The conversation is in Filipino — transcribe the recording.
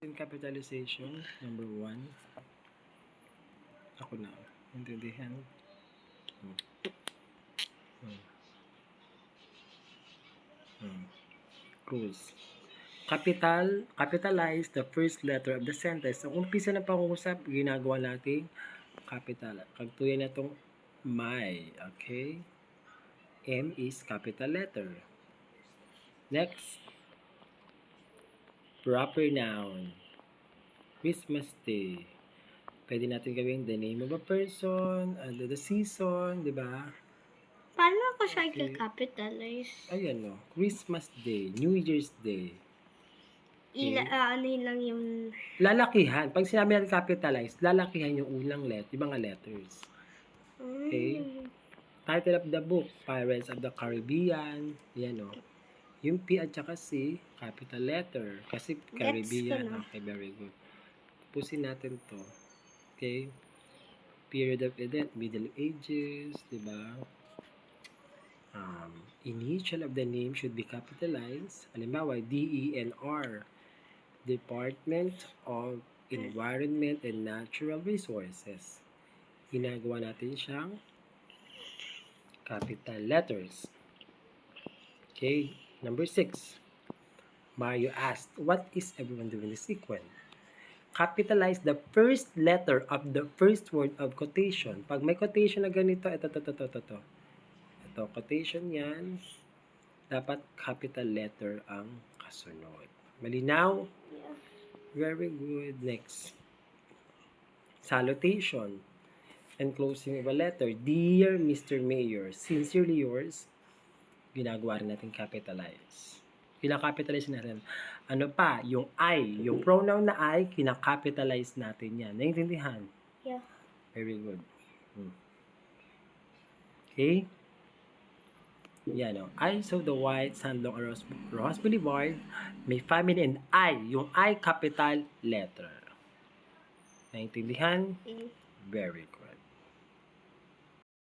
In capitalization, number 1. Ako na. Intindihan. Rules. Capitalize the first letter of the sentence. Ang umpisa ng pangungusap, ginagawa natin capital. Kagtuyan na itong my. Okay? M is capital letter. Next. Proper noun. Christmas Day. Pwede natin gawin the name of a person, the season, di ba? Paano ako siya i-capitalize? Ayan o. Christmas Day, New Year's Day. Ano yun lang yung... Lalakihan. Pag sinabi natin capitalize, lalakihan yung unang yung mga letters. Okay? Title of the book, Pirates of the Caribbean. Yan o. Yung P at saka C, capital letter. Kasi Caribbean. Okay, very good. Pusin natin to. Okay? Period of event, Middle Ages, diba? Initial of the name should be capitalized. Halimbawa, DENR. Department of Environment and Natural Resources. Ginagawa natin siyang capital letters. Okay, number 6. Mario asked, what is everyone doing this sequence? Capitalize the first letter of the first word of quotation. Pag may quotation na ganito, ito. Ito, quotation yan. Dapat capital letter ang kasunod. Malinaw? Yeah. Very good. Next. Salutation. And closing of a letter. Dear Mr. Mayor, sincerely yours. Ginagawa rin natin capitalize. Kinakapitalize natin. Ano pa? Yung I. Yung pronoun na I, kinakapitalize natin yan. Naintindihan? Yeah. Very good. Okay? Yan o. I saw the white sandlong Rojas Boulevard. May family and I. Yung I capital letter. Naintindihan? Very good.